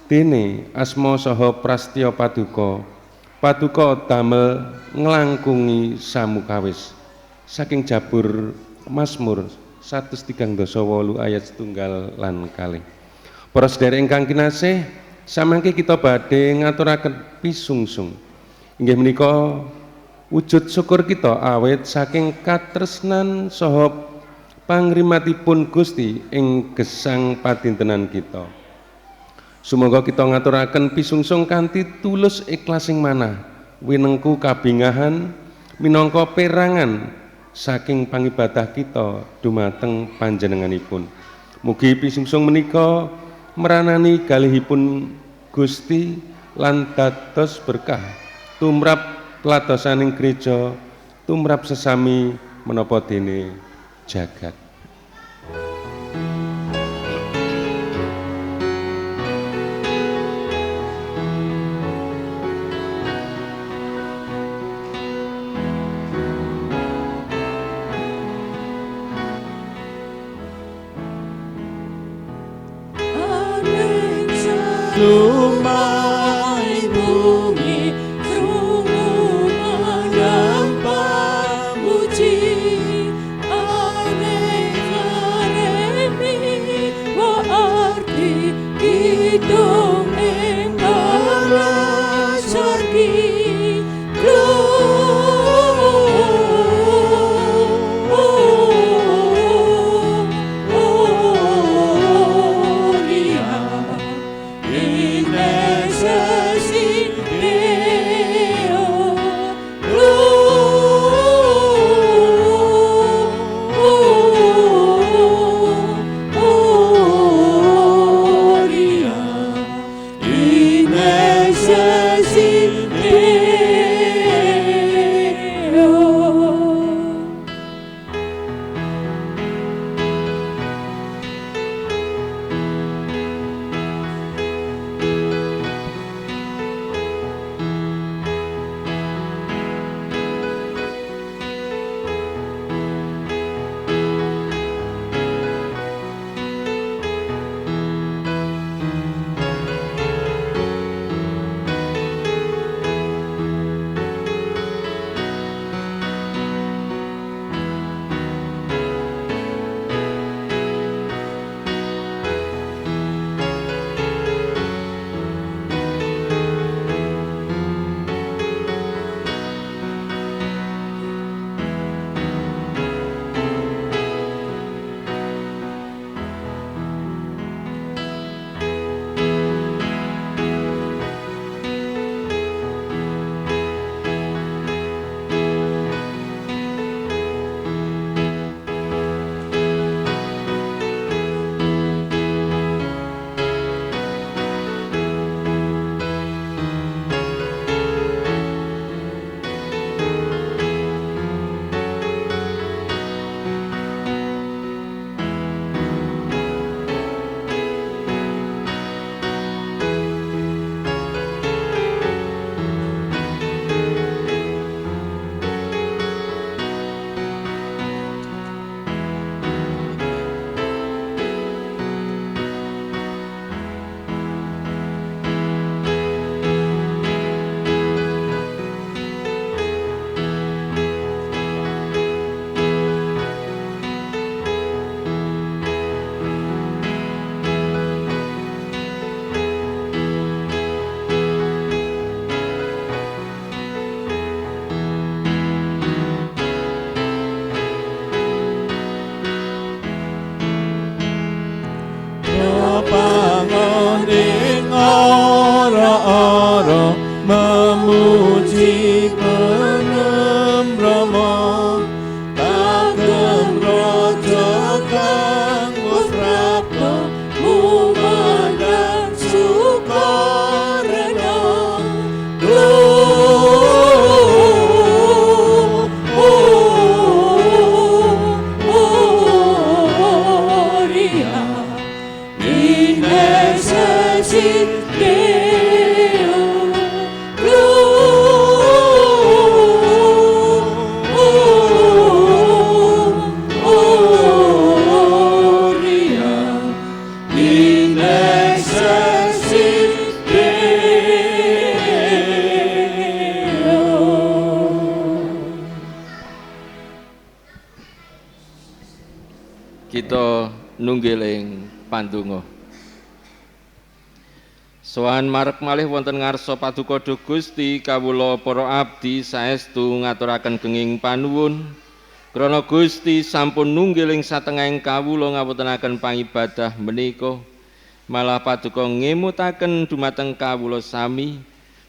dene asma saha prastya paduka damel nglangkungi samukawis saking Jabur Mazmur 138 ayat 1 lan 2. Para sedherek ingkang kinasih, samangke kita badhe ngaturaken pisungsung inggih menika wujud syukur kita awit saking katresnan saha pangrimatipun Gusti ing gesang padintenan kita. Sumangga kita ngaturaken pisungsung kanthi tulus ikhlasing manah winengku kabingahan minangka perangan saking pangibadah kita dumateng panjenenganipun. Mugi pisungsung menika meranani kalihipun Gusti lan dados berkah tumrap teladosaning gereja tumrap sesami menapa dene jagat. Lumai bumi krungu manggah pamuji Alleluia Kita nunggiling pandonga. Sowan marep malih wonten ngarsa paduka Duh Gusti, kawula para abdi saestu ngaturaken genging panuwun krana Gusti sampun nunggiling satengahing kawula ngawontenaken pangibadah menika, malah paduka ngemutaken dumateng kawula sami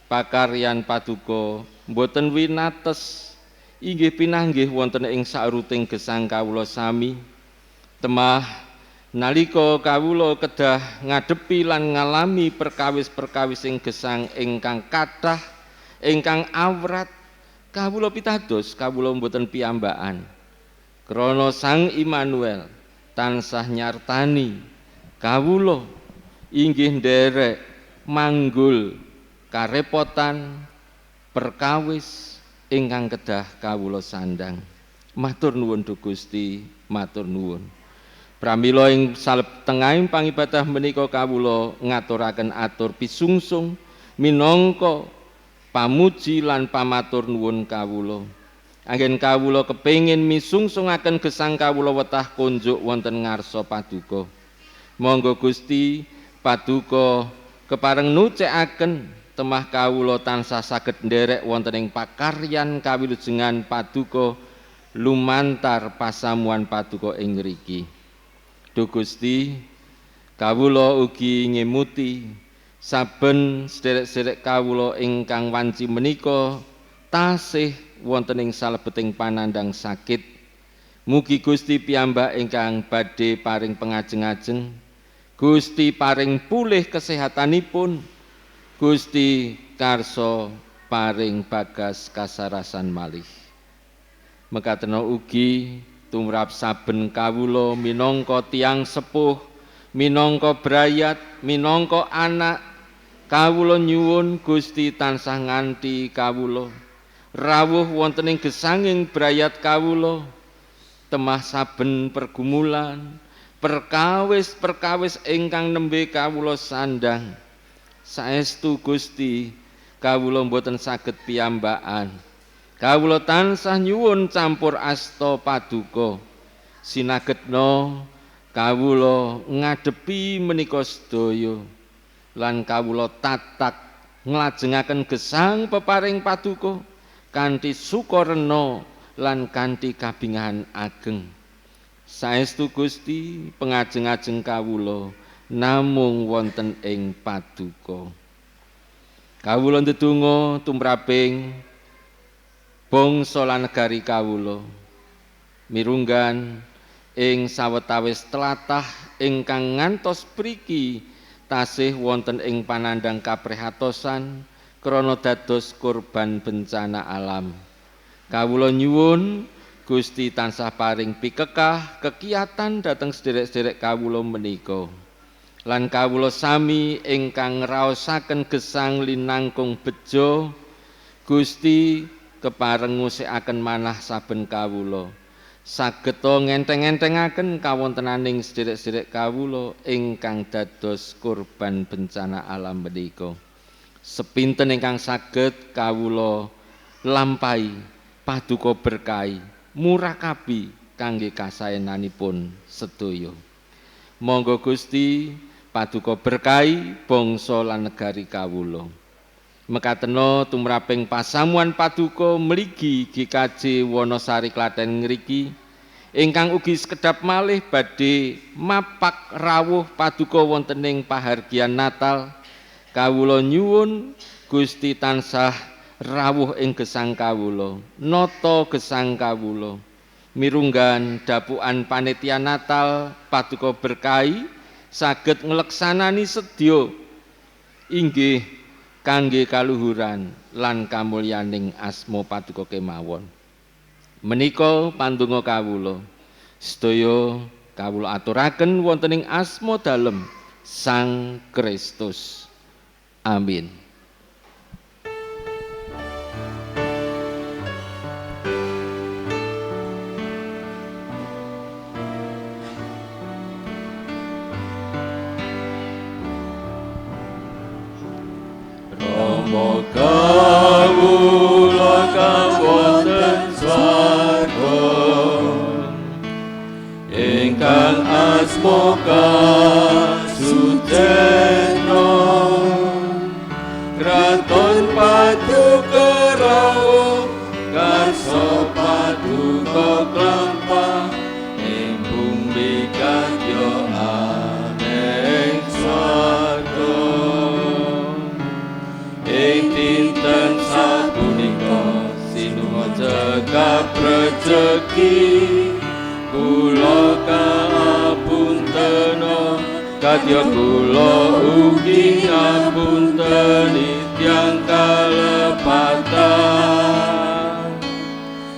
pakaryan paduka boten winates inggih pinanggih wonten ing sauruting gesang kawula sami. Temah nalika kawula kedah ngadepi lan ngalami perkawis-perkawis ing gesang ingkang kathah ingkang awrat, kawula pitados kawula mboten piyambakan krana Sang Immanuel tansah nyartani kawula inggih nderek manggul karepotan perkawis ingkang kedah kawula sandang. Matur nuwun Duh Gusti, matur nuwun. Pramila ing salebetengahing pangibadah menika kawula ngaturaken atur pisungsung minangka pamuji lan pamatur nuwun kawula. Anggen kawula kepengin misungsungaken gesang kawula wetah kunjuk wonten ngarsa paduka. Monggo Gusti paduka kepareng nucekaken temah kawula tansah saged nderek wonten ing pakaryan kawilujengan paduka lumantar pasamuan paduka ing ngriki. Duh Gusti, kawula ugi ngemuti saben sederek-sederek kawula ingkang wanci menika tasih wonten ing salebeting panandang sakit. Mugi Gusti piyambak ingkang badhe paring pangajeng-ajeng, Gusti paring pulih kesehatanipun, Gusti karsa paring bagas kasarasan malih. Mekatena ugi tumrap saben kawula minangka tiyang sepuh, minangka brayat, minangka anak, kawula nyuwun Gusti tansah nganti kawula rawuh wonten ing gesanging brayat kawula, temah saben pergumulan, perkawis-perkawis ingkang nembe kawula sandang. Saestu Gusti kawula mboten saged piyambakan. Kawula tansah nyuwun campur asta paduka sinagedna kawula ngadepi menika sedaya lan kawula tatak nglajengaken gesang peparing paduka kanthi sukarena lan kanthi kabingahan ageng. Saestu Gusti pengajeng-ajeng kawula namung wonten ing paduka. Kawula ndedonga tumraping bangsa lan negari kawula mirunggan ing sawetawis tlatah ingkang ngantos priki tasih wonten ing panandang kaprihatosan krana dados korban bencana alam. Kawula nyuwun Gusti tansah paring pikekah kekiyatan dhateng sederek-sederek kawula menika. Lan kawula sami ingkang ngraosaken gesang linangkung bejo, Gusti kepareng ngusikaken manah saben kawula sageta ngenteng-entengaken kawontenaning sederek-sederek kawula ingkang dados korban bencana alam menika. Sepinten ingkang saged kawula lampahi paduka berkahi murakabi kangge kasaenanipun sedaya. Monggo Gusti paduka berkahi bangsa lan negari kawula. Mekatena tumraping pasamuan paduka mligi GKJ Wonosari Klaten ngriki ingkang ugi sekedap malih badhe mapak rawuh paduka wonten ing pahargyan Natal, kawula nyuwun Gusti tansah rawuh ing gesang kawula, nata gesang kawula. Mirunggan dapukan panitia Natal paduka berkahi saged ngleksanani sedya inggih kangge kaluhuran lan kamulyaning asma paduka kemawon. Menika pandonga kawula sedaya kawula aturaken wonten ing asma dalem Sang Kristus. Amin. Rama kawula kang wonten swarga ingkang asma Kasujena kraton paduka rawuh karsa paduka klampah ing bumi kadya aneng swarga ing dinten sapunika sinuwun kaprejeki kula kaapuntena kadya kula ugi ngapunteni tiyang kalepatan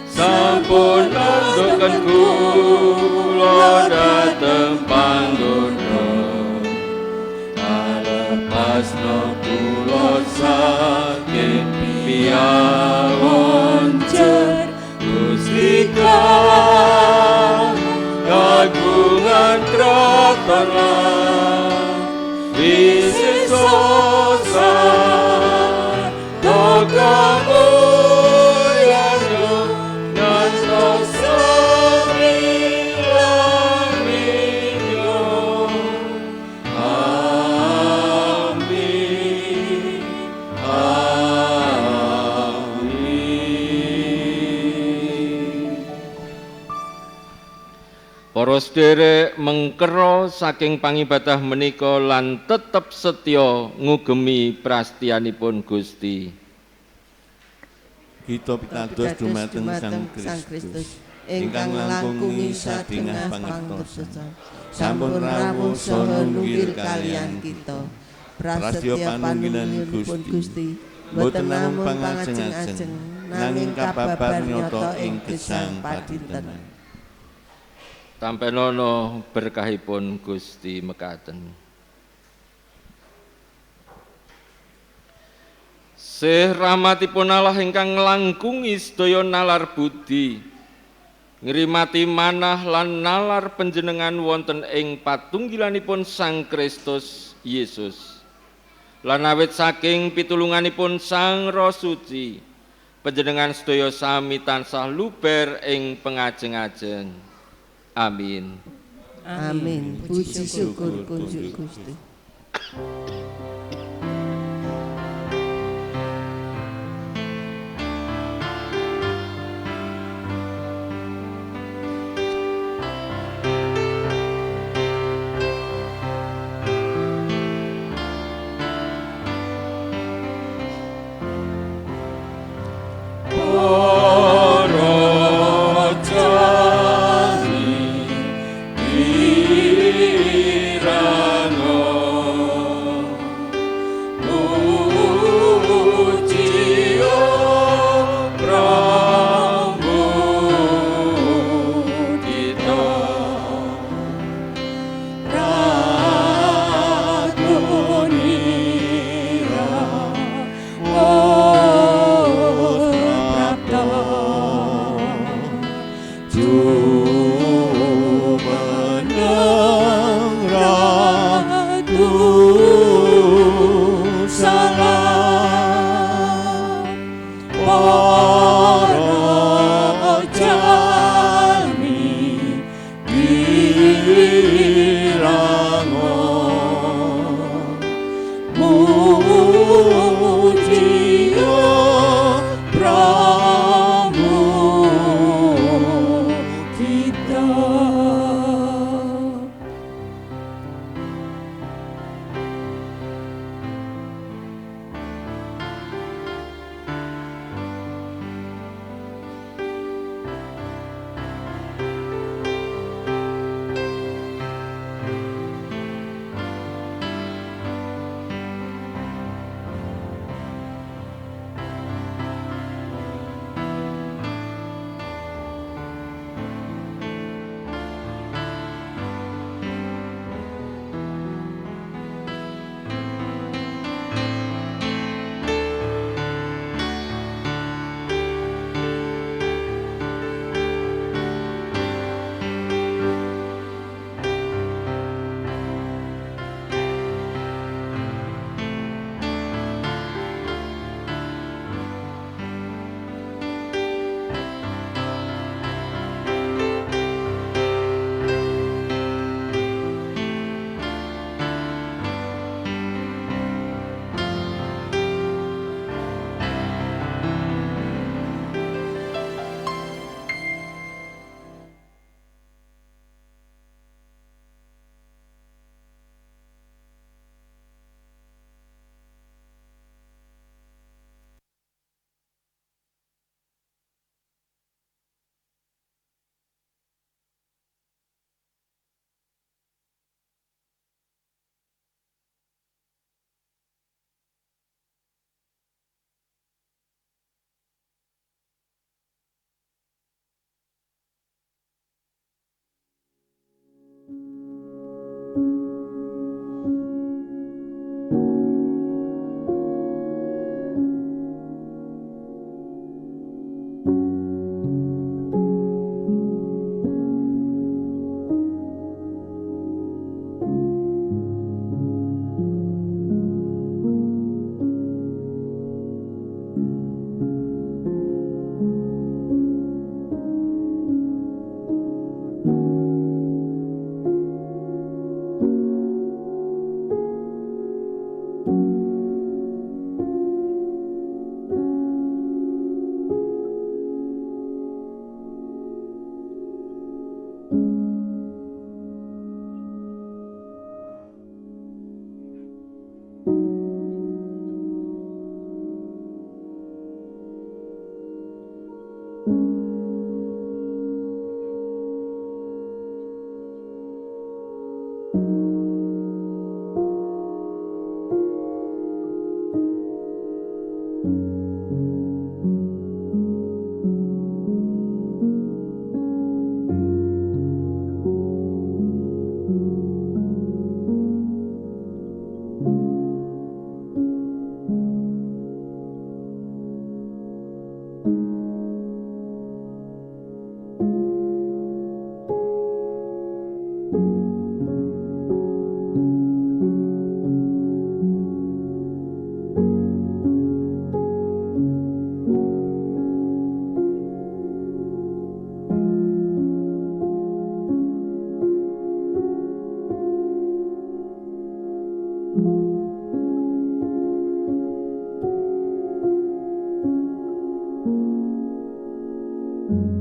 sampun nandhaken kula dhateng panggoda kalepasna kula saking piawoncer Gusti kagungan kraton lan wisesosa tokamulyana ngantos samilamino amin amin. Para sedherek mengkera saking pangibadah menika lan tetep setya ngugemi prastianipun Gusti. Kita pitados dumateng Sang Kristus ingkang langkungi sadengah pangertosan sampun rawuh saha nunggil kaliyan kita prasetya panunggilipun Gusti boten namung pangajeng-ajeng nanging kababar nyata ing gesang padintenan. Tampenono berkahipun Gusti mekaten. Sih rahmatipun Allah ingkang nglangkungi sedaya nalar budi, ngrimati manah lan nalar panjenengan wonten ing patunggilanipun Sang Kristus Yesus. Lan awit saking pitulunganipun Sang Roh Suci, panjenengan sedaya sami tansah luber ing pengajeng-ajeng. Amin. Amin. Puji syukur kunjuk Gusti. Amin.